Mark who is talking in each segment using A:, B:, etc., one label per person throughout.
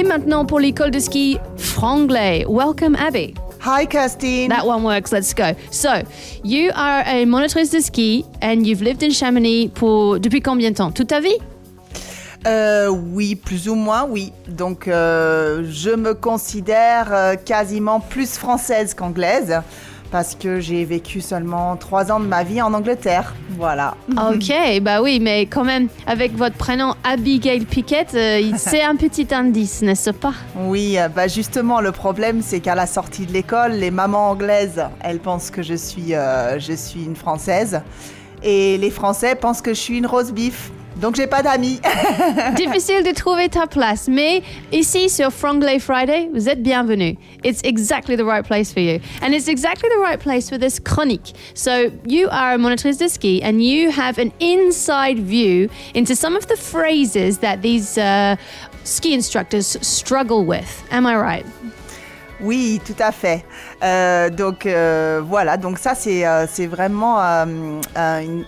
A: Et maintenant pour l'école de ski Franglais. Welcome, Abby.
B: Hi, Kirstine.
A: That one works. Let's go. So, you are a monitrice de ski and you've lived in Chamonix depuis combien de temps? Toute ta vie?
B: Oui, plus ou moins, oui. Donc, je me considère quasiment plus française qu'anglaise parce que j'ai vécu seulement 3 ans de ma vie en Angleterre. Voilà.
A: Ok, bah oui, mais quand même, avec votre prénom Abigail Pickett, c'est un petit indice, n'est-ce pas?
B: Oui, bah justement, le problème, c'est qu'à la sortie de l'école, les mamans anglaises, elles pensent que je suis une Française. Et les Français pensent que je suis une roast beef. Donc, j'ai pas d'amis.
A: Difficile de trouver ta place, mais ici sur Franglais Friday, vous êtes bienvenus. It's exactly the right place for you. And it's exactly the right place for this chronique. So, you are a monitrice de ski and you have an inside view into some of the phrases that these ski instructors struggle with. Am I right?
B: Oui, tout à fait. Donc voilà, donc ça c'est vraiment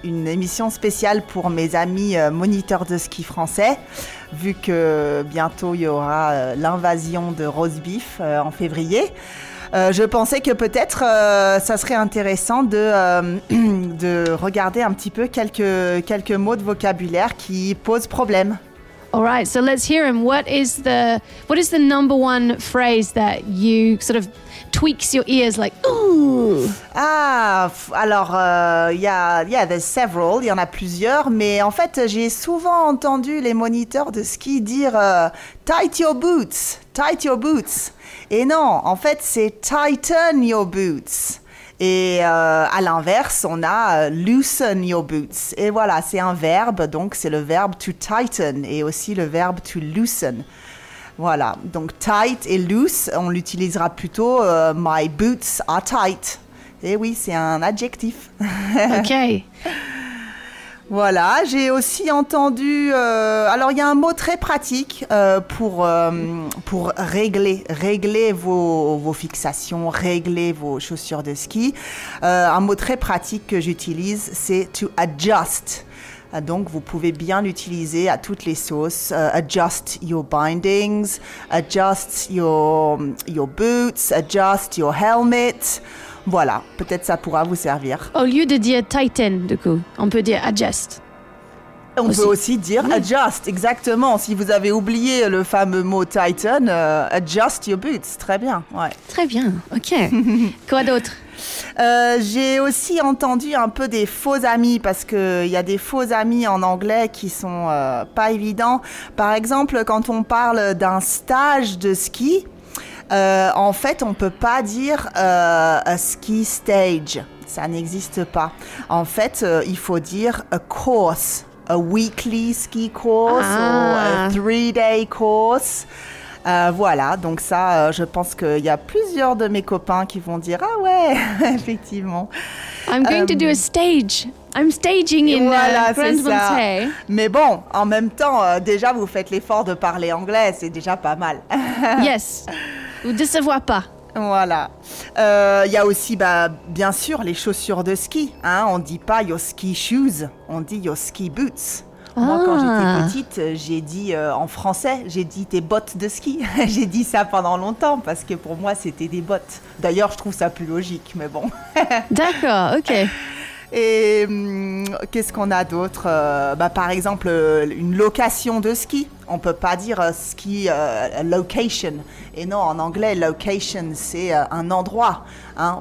B: une émission spéciale pour mes amis moniteurs de ski français, vu que bientôt il y aura l'invasion de roast beef en février. Je pensais que peut-être ça serait intéressant de regarder un petit peu quelques mots de vocabulaire qui posent problème.
A: All right, so let's hear him. What is the number one phrase that you sort of tweaks your ears like, ooh?
B: Ah, alors, there's several, il y en a plusieurs, mais en fait, j'ai souvent entendu les moniteurs de ski dire tight your boots, tight your boots. Et non, en fait, c'est tighten your boots. Et à l'inverse, on a loosen your boots. Et voilà, c'est un verbe, donc c'est le verbe to tighten et aussi le verbe to loosen. Voilà, donc tight et loose, on l'utilisera plutôt my boots are tight. Et oui, c'est un adjectif.
A: OK.
B: Voilà, j'ai aussi entendu... alors, il y a un mot très pratique pour régler vos fixations, régler vos chaussures de ski. Un mot très pratique que j'utilise, c'est to adjust. Donc, vous pouvez bien l'utiliser à toutes les sauces. Adjust your bindings, adjust your boots, adjust your helmet. Voilà, peut-être ça pourra vous servir.
A: Au lieu de dire tighten, du coup, on peut dire adjust.
B: On peut aussi dire adjust, exactement. Si vous avez oublié le fameux mot tighten, adjust your boots. Très bien, ouais.
A: Très bien, OK. Quoi d'autre?
B: J'ai aussi entendu un peu des faux amis parce qu'il y a des faux amis en anglais qui sont pas évidents. Par exemple, quand on parle d'un stage de ski, en fait, on ne peut pas dire a ski stage. Ça n'existe pas. En fait, il faut dire a course. A weekly ski course ou a 3-day course. Voilà, donc ça, je pense qu'il y a plusieurs de mes copains qui vont dire « Ah ouais, effectivement ».
A: I'm going to do a stage. I'm staging in Grand Montée.
B: Mais bon, en même temps, déjà, vous faites l'effort de parler anglais, c'est déjà pas mal.
A: Yes, vous ne décevez pas.
B: Voilà. Il y a aussi, bien sûr, les chaussures de ski. Hein. On ne dit pas your ski shoes, on dit your ski boots. Moi, quand j'étais petite, j'ai dit en français, j'ai dit tes bottes de ski. J'ai dit ça pendant longtemps parce que pour moi, c'était des bottes. D'ailleurs, je trouve ça plus logique, mais bon.
A: D'accord, OK.
B: Et qu'est-ce qu'on a d'autre? Par exemple, une location de ski. On ne peut pas dire ski location. Et non, en anglais, location, c'est un endroit. Hein?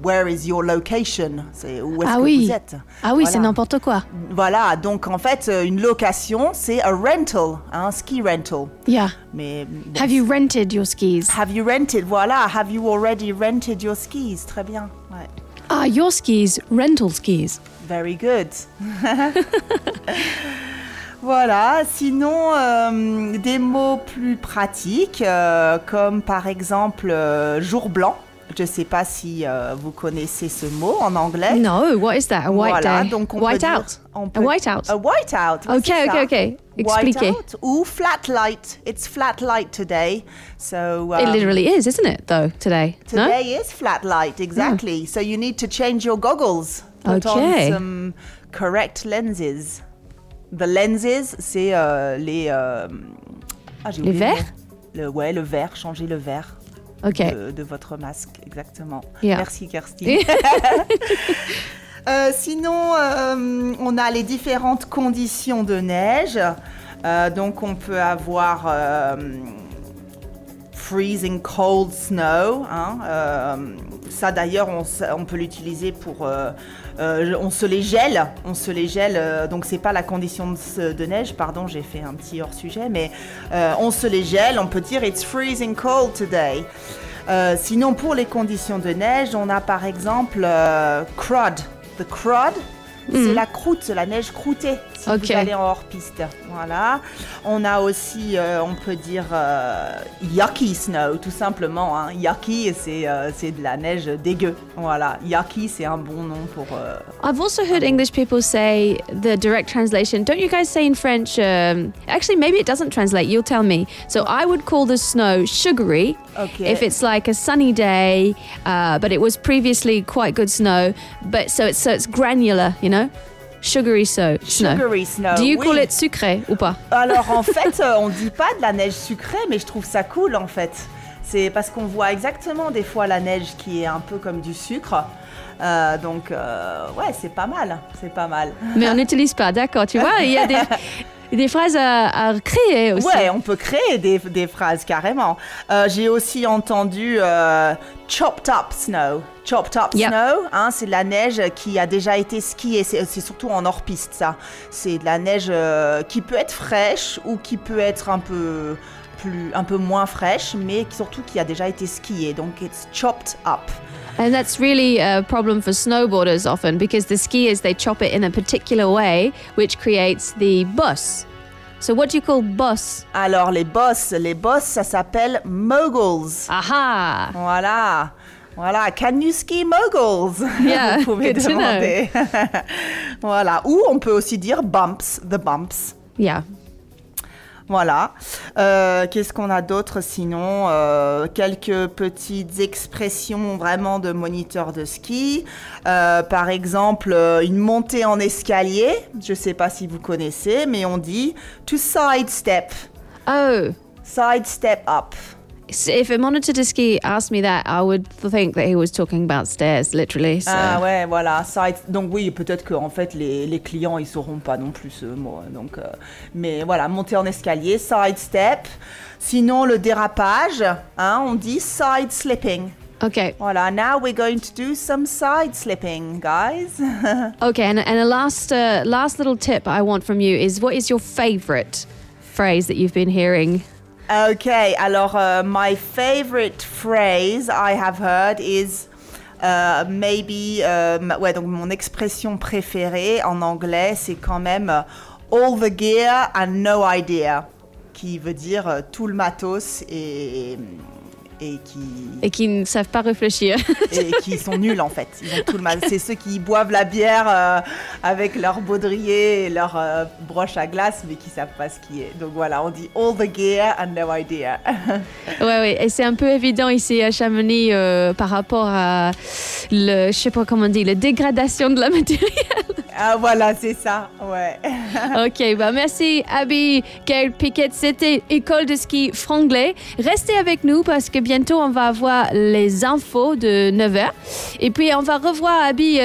B: Where is your location? C'est où est-ce que vous êtes?
A: Ah oui, voilà. C'est n'importe quoi.
B: Voilà, donc en fait, une location, c'est a rental, un ski rental.
A: Yeah.
B: Mais, bon,
A: have you rented your skis?
B: Have you rented, voilà. Have you already rented your skis? Très bien, ouais.
A: Ah, your skis, rental skis.
B: Very good. Voilà, sinon des mots plus pratiques comme par exemple jour blanc. Je ne sais pas si vous connaissez ce mot en anglais.
A: No, what is that? A white day?
B: Donc on
A: white
B: peut
A: out.
B: Dire, on peut,
A: a white out.
B: A white out.
A: Okay. Expliquez.
B: White out ou flat light. It's flat light today. So
A: it literally is, isn't it? Though today.
B: Today is flat light, exactly. So you need to change your goggles. Put on some correct lenses. The lenses, c'est les
A: verres?
B: le verre, changer le verre
A: Okay.
B: de votre masque, exactement.
A: Yeah.
B: Merci Kirsty. Sinon, on a les différentes conditions de neige. Donc on peut avoir freezing cold snow. Ça d'ailleurs, on peut l'utiliser pour... on se les gèle. Donc c'est pas la condition de neige, pardon, j'ai fait un petit hors-sujet, mais on se les gèle, on peut dire « It's freezing cold today ». Sinon, pour les conditions de neige, on a par exemple crud. The crud, c'est la croûte, la neige croûtée, si vous allez en hors-piste. Voilà. On a aussi, on peut dire, yucky snow, tout simplement. Yucky, c'est de la neige dégueu. Voilà. Yucky, c'est un bon nom pour...
A: I've also heard English people say the direct translation. Don't you guys say in French... actually, maybe it doesn't translate. You'll tell me. So I would call the snow sugary if it's like a sunny day, but it was previously quite good snow. But so it's granular, you know? Sugary snow.
B: Sugary snow.
A: Do you call it sucré ou pas?
B: Alors en fait, on dit pas de la neige sucrée, mais je trouve ça cool en fait. C'est parce qu'on voit exactement des fois la neige qui est un peu comme du sucre. Donc ouais, c'est pas mal.
A: Mais on n'utilise pas, d'accord. Tu vois, il y a des phrases à créer aussi.
B: Ouais, on peut créer des phrases carrément. J'ai aussi entendu chopped up snow. Chopped up snow, c'est de la neige qui a déjà été skiée. C'est surtout en hors-piste, ça. C'est de la neige qui peut être fraîche ou qui peut être un peu moins fraîche, mais surtout qui a déjà été skiée. Donc, it's chopped up.
A: And that's really a problem for snowboarders often because the skiers, they chop it in a particular way, which creates the boss. So what do you call boss?
B: Alors, les boss, ça s'appelle moguls.
A: Aha!
B: Voilà, can you ski moguls?
A: Yeah,
B: vous pouvez
A: good
B: demander. Voilà, ou on peut aussi dire bumps, the bumps.
A: Yeah.
B: Voilà. Qu'est-ce qu'on a d'autre sinon? Quelques petites expressions vraiment de moniteurs de ski. Par exemple, une montée en escalier. Je ne sais pas si vous connaissez, mais on dit to sidestep.
A: Oh.
B: Sidestep up.
A: So if a monitor de ski asked me that, I would think that he was talking about stairs, literally. So.
B: Ah ouais, voilà. Donc oui, peut-être qu'en fait, les clients, ils sauront pas non plus ce mot. Donc, mais voilà, monter en escalier, side step. Sinon, le dérapage, on dit side slipping.
A: Okay.
B: Voilà, now we're going to do some side slipping, guys.
A: Okay, and a last little tip I want from you is, what is your favorite phrase that you've been hearing?
B: Okay, alors my favorite phrase I have heard is maybe, donc mon expression préférée en anglais, c'est quand même all the gear and no idea, qui veut dire tout le matos et
A: qui ne savent pas réfléchir.
B: Et qui sont nuls en fait. Ils ont tout le mal. C'est ceux qui boivent la bière avec leur baudrier et leur broche à glace, mais qui savent pas skier. Donc voilà, on dit all the gear and no idea.
A: Ouais, et c'est un peu évident ici à Chamonix par rapport à je sais pas comment on dit, la dégradation de la matériel.
B: Ah voilà, c'est ça, ouais.
A: Ok, merci Abby, Gail Piquet, c'était École de ski franglais. Restez avec nous parce que bientôt on va avoir les infos de 9h. Et puis on va revoir Abby,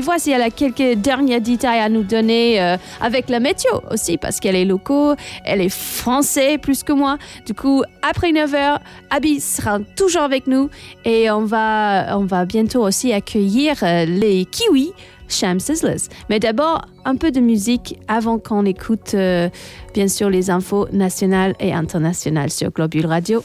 A: voir si elle a quelques derniers détails à nous donner avec la météo aussi, parce qu'elle est locale, elle est française plus que moi. Du coup, après 9h, Abby sera toujours avec nous et on va bientôt aussi accueillir les kiwis Sham Sizzlers. Mais d'abord, un peu de musique avant qu'on écoute bien sûr les infos nationales et internationales sur Globule Radio.